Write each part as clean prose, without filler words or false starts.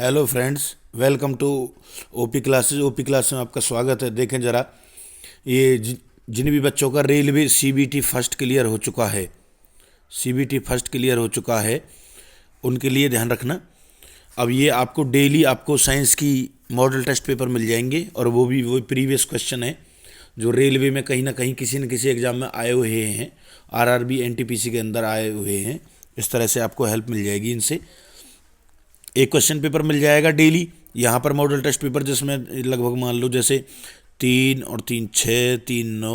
Hello friends, welcome to OP classes. OP class में आपका स्वागत है। देखें ज़रा, ये जिन भी बच्चों का रेलवे सीबीटी फर्स्ट क्लियर हो चुका है, सीबीटी फर्स्ट क्लियर हो चुका है, उनके लिए ध्यान रखना। अब ये आपको डेली आपको साइंस की मॉडल टेस्ट पेपर मिल जाएंगे, और वो भी वही प्रीवियस क्वेश्चन है जो रेलवे में कहीं ना कहीं किसी न किसी एग्ज़ाम में आए हुए हैं, आरआरबी एनटीपीसी के अंदर आए हुए हैं। इस तरह से आपको हेल्प मिल जाएगी इनसे। एक क्वेश्चन पेपर मिल जाएगा डेली यहाँ पर, मॉडल टेस्ट पेपर, जिसमें लगभग मान लो जैसे 3 और 3 6, 3 9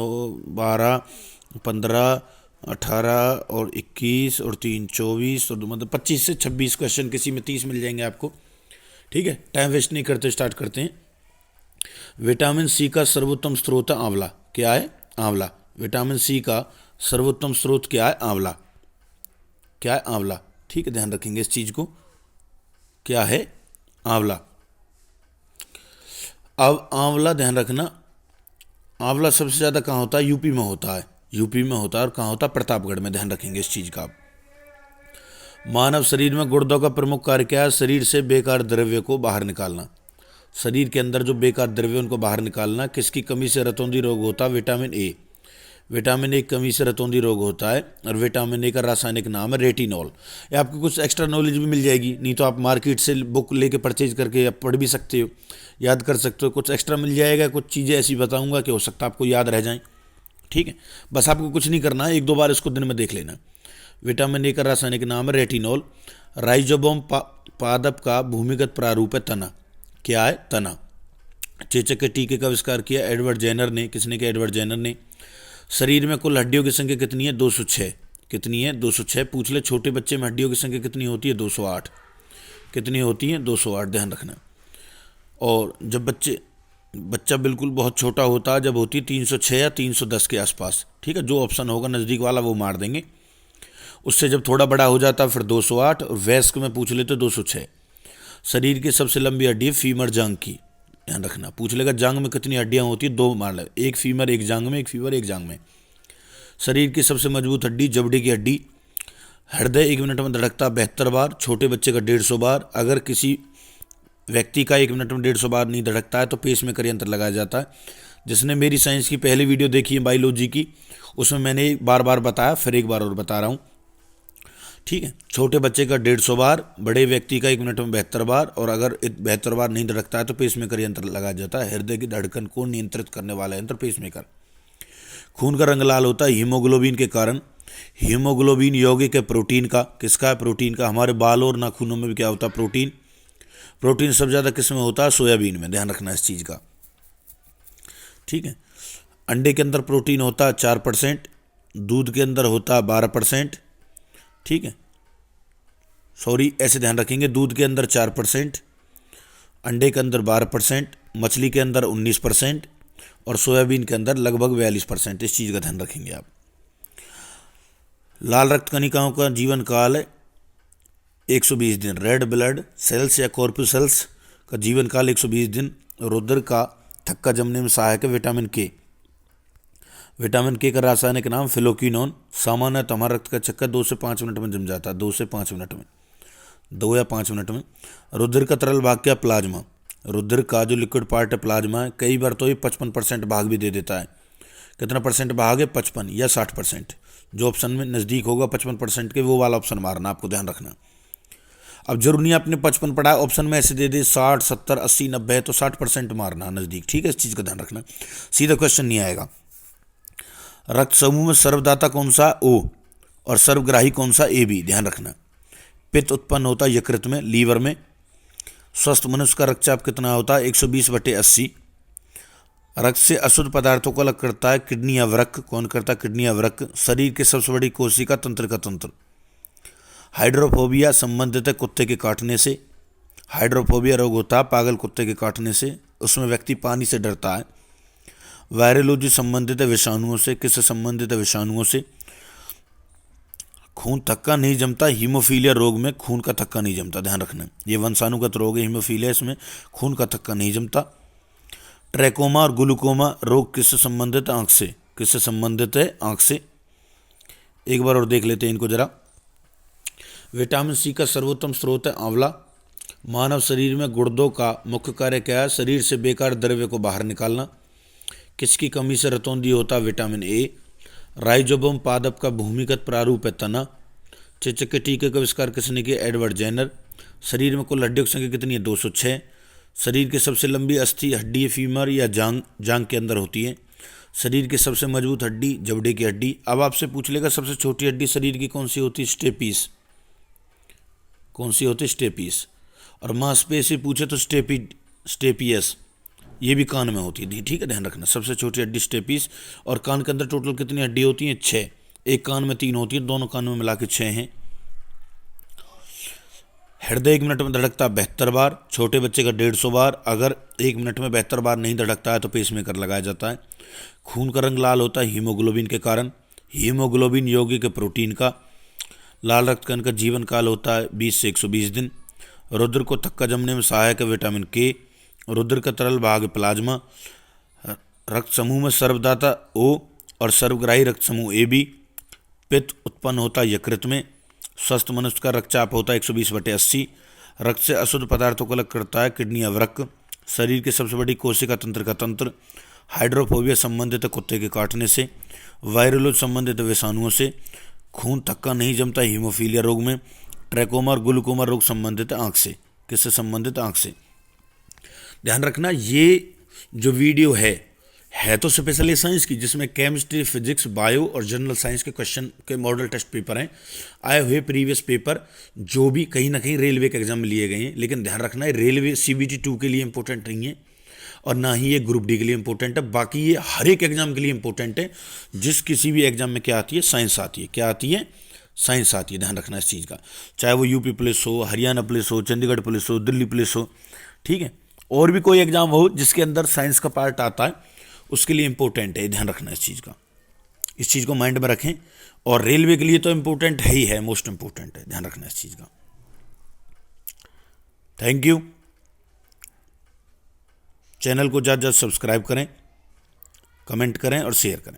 12 15 18 और 21 और 3 24 और मतलब 25 से 26 क्वेश्चन, किसी में 30 मिल जाएंगे आपको। ठीक है, टाइम वेस्ट नहीं करते, स्टार्ट करते हैं। विटामिन सी का सर्वोत्तम स्रोत है आंवला। क्या है? आंवला। विटामिन सी का सर्वोत्तम स्रोत क्या है? आंवला। क्या है? आंवला। ठीक है, ध्यान रखेंगे इस चीज़ को। क्या है? आंवला। अब आंवला ध्यान रखना, आंवला सबसे ज़्यादा कहाँ होता है? यूपी में होता है। यूपी में होता है। और कहाँ होता है? प्रतापगढ़ में। ध्यान रखेंगे इस चीज़ का आप। मानव शरीर में गुर्दों का प्रमुख कार्य क्या है? शरीर से बेकार द्रव्य को बाहर निकालना। शरीर के अंदर जो बेकार द्रव्य उनको बाहर निकालना। किसकी कमी से रतौंधी रोग होता है? Vitamin A. विटामिन ए की कमी से रतौंधी रोग होता है। और विटामिन ए का रासायनिक नाम है रेटिनॉल। ये आपको कुछ एक्स्ट्रा नॉलेज भी मिल जाएगी, नहीं तो आप मार्केट से बुक लेके परचेज करके आप पढ़ भी सकते हो, याद कर सकते हो। कुछ एक्स्ट्रा मिल जाएगा, कुछ चीज़ें ऐसी बताऊंगा कि हो सकता है आपको याद रह जाएं। ठीक है, बस आपको कुछ नहीं करना है, 1-2 बार इसको दिन में देख लेना। विटामिन ए का रासायनिक नाम है रेटिनॉल। राइजोबोम पादप का भूमिगत प्रारूप है तना। क्या है? तना। चेचक के टीके का आविष्कार किया एडवर्ड जेनर ने। किसने किया? एडवर्ड जेनर ने। शरीर में कुल हड्डियों की संख्या कितनी है? 206। कितनी है? 206। पूछ ले, छोटे बच्चे में हड्डियों की संख्या कितनी होती है? 208। कितनी होती है? 208। ध्यान रखना। और जब बच्चा बिल्कुल बहुत छोटा होता है, जब होती है 306 या 310 के आसपास। ठीक है, जो ऑप्शन होगा नज़दीक वाला वो मार देंगे। उससे जब थोड़ा बड़ा हो जाता है फिर 208, और वयस्क में पूछ लेते 206। शरीर की सबसे लंबी हड्डी है फीमर जांग की। ध्यान रखना, पूछ लेगा जांग में कितनी हड्डियां होती है? 2 मार ले, एक फीमर एक जांग में, एक फीमर एक जांग में। शरीर की सबसे मजबूत हड्डी जबड़े की हड्डी। हृदय 1 मिनट में धड़कता 72 बार, छोटे बच्चे का 150 बार। अगर किसी व्यक्ति का 1 मिनट में 150 बार नहीं धड़कता है तो पेस में यंत्र लगाया जाता है। जिसने मेरी साइंस की पहली वीडियो देखी है बायोलॉजी की, उसमें मैंने बार बार बताया, फिर एक बार और बता रहा हूँ। ठीक है, छोटे बच्चे का 150 बार, बड़े व्यक्ति का 1 मिनट में 72 बार, और अगर 72 बार नहीं धड़कता है तो पेसमेकर यंत्र लगाया जाता है। हृदय की धड़कन को नियंत्रित करने वाला यंत्र पेसमेकर। खून का रंग लाल होता है हीमोग्लोबिन के कारण। हीमोग्लोबिन यौगिक है प्रोटीन का। किसका है? प्रोटीन का। हमारे बालों और नाखूनों में भी क्या होता है? प्रोटीन। प्रोटीन सबसे ज़्यादा किस में होता है? सोयाबीन में। ध्यान रखना इस चीज़ का। ठीक है, अंडे के अंदर प्रोटीन होता है 4%, दूध के अंदर होता है 12%। ठीक है, सॉरी, ऐसे ध्यान रखेंगे, दूध के अंदर 4%, अंडे के अंदर 12%, मछली के अंदर 19%, और सोयाबीन के अंदर लगभग 42%। इस चीज़ का ध्यान रखेंगे आप। लाल रक्त कणिकाओं का जीवन काल है 120 दिन। रेड ब्लड सेल्स या कॉर्पुसेल्स का जीवन काल 120 दिन। रुधिर का थक्का जमने में सहायक है विटामिन के। विटामिन के का रासायनिक नाम फिलोक्विनोन। सामान्यतः हमारा रक्त का चक्कर 2 से 5 मिनट में जम जाता है। 2 से 5 मिनट में, 2 या 5 मिनट में। रुधिर का तरल भाग क्या? प्लाज्मा। रुधिर का जो लिक्विड पार्ट है प्लाज्मा है। कई बार तो ये 55% भाग भी दे देता है। कितना परसेंट भाग है? 55 या 60%। जो ऑप्शन में नज़दीक होगा 55% के, वो वाला ऑप्शन मारना, आपको ध्यान रखना। अब जरूर नहीं आपने 55 पढ़ा, ऑप्शन में ऐसे दे दे 60 70 80 90, तो 60% मारना नज़दीक। ठीक है, इस चीज़ का ध्यान रखना, सीधा क्वेश्चन नहीं आएगा। रक्त समूह में सर्वदाता कौन सा? ओ। और सर्वग्राही कौन सा? A B. ध्यान रखना। पित्त उत्पन्न होता है यकृत में, लीवर में। स्वस्थ मनुष्य का रक्तचाप कितना होता है? 120/80। रक्त से अशुद्ध पदार्थों को अलग करता है किडनी या वृक्क। कौन करता है? किडनी या वृक्क। शरीर की सबसे बड़ी कोशिका तंत्र का तंत्र। हाइड्रोफोबिया संबंधित है कुत्ते के काटने से। हाइड्रोफोबिया रोग होता है पागल कुत्ते के काटने से, उसमें व्यक्ति पानी से डरता है। वायरोलॉजी संबंधित है विषाणुओं से। किससे संबंधित है? विषाणुओं से। खून थक्का नहीं जमता हीमोफीलिया रोग में, खून का थक्का नहीं जमता। ध्यान रखना, ये वंशाणुगत रोग है हीमोफीलिया, इसमें खून का थक्का नहीं जमता। ट्रैकोमा और ग्लूकोमा रोग किससे संबंधित है? आंख से। किससे संबंधित है? आंख से। एक बार और देख लेते हैं इनको जरा। विटामिन सी का सर्वोत्तम स्रोत है आंवला। मानव शरीर में गुर्दों का मुख्य कार्य क्या है? शरीर से बेकार द्रव्य को बाहर निकालना। किसकी कमी से रतौंधी होता है? Vitamin A. राइजोबोम पादप का भूमिगत प्रारूप है तना। चेचक के टीके का आविष्कार किसने किया? Edward Jenner. शरीर में कुल हड्डियों की संख्या कितनी है? 206। शरीर की सबसे लंबी अस्थि हड्डी फीमर या जांग के अंदर होती है। शरीर की सबसे मजबूत हड्डी जबड़े की हड्डी। अब आपसे पूछ लेगा सबसे छोटी हड्डी शरीर की कौन सी होती है? स्टेपीस। कौन सी होती है? स्टेपीस। और मांसपेशी पूछे तो स्टेपियस, ये भी कान में होती है, ठीक है, ध्यान रखना। सबसे छोटी हड्डी स्टेपीस। और कान के अंदर टोटल कितनी हड्डी होती हैं? 6। एक कान में 3 होती है, दोनों कानों में मिला के 6 हैं। हृदय 1 मिनट में धड़कता 72 बार, छोटे बच्चे का 150 बार। अगर 1 मिनट में 72 बार नहीं धड़कता है तो पेसमेकर लगाया जाता है। खून का रंग लाल होता है हीमोग्लोबिन के कारण। हीमोग्लोबिन यौगिक प्रोटीन का। लाल रक्तकण का जीवन काल होता है 20 से 120 दिन। रुधिर को थक्का जमने में सहायक है विटामिन के। रुधिर का तरल भाग प्लाज्मा। रक्त समूह में सर्वदाता ओ और सर्वग्राही रक्त समूह ए बी। पित्त उत्पन्न होता है यकृत में। स्वस्थ मनुष्य का रक्तचाप होता है 120/80। रक्त से अशुद्ध पदार्थों को अलग करता है किडनी अवरक। शरीर की सबसे बड़ी कोशिका तंत्र का तंत्र। हाइड्रोफोबिया संबंधित है कुत्ते के काटने से। वायरलोज संबंधित है विषाणुओं से। खून थक्का नहीं जमता हीमोफीलिया रोग में। ट्रैकोमा और ग्लूकोमा रोग संबंधित है आंख से। किससे संबंधित? आंख से। ध्यान रखना, ये जो वीडियो है तो स्पेशली साइंस की, जिसमें केमिस्ट्री, फिजिक्स, बायो और जनरल साइंस के क्वेश्चन के मॉडल टेस्ट पेपर हैं। आए हुए प्रीवियस पेपर जो भी कहीं ना कहीं रेलवे के एग्जाम में लिए गए हैं, लेकिन ध्यान रखना है रेलवे CBT 2 के लिए इंपॉर्टेंट नहीं है और ना ही ये ग्रुप डी के लिए इंपॉर्टेंट है। बाकी ये हर एक एग्जाम के लिए इंपॉर्टेंट है। जिस किसी भी एग्जाम में क्या आती है? साइंस आती है। क्या आती है? साइंस आती है। ध्यान रखना इस चीज़ का। चाहे वो यूपी पुलिस हो, हरियाणा पुलिस हो, चंडीगढ़ पुलिस हो, दिल्ली पुलिस हो, ठीक है, और भी कोई एग्जाम हो जिसके अंदर साइंस का पार्ट आता है, उसके लिए इंपॉर्टेंट है। ध्यान रखना इस चीज़ का। इस चीज़ को माइंड में रखें। और रेलवे के लिए तो इंपॉर्टेंट है ही है, मोस्ट इंपॉर्टेंट है। ध्यान रखना इस चीज़ का। Thank you. चैनल को ज़्यादा सब्सक्राइब करें, कमेंट करें और शेयर करें।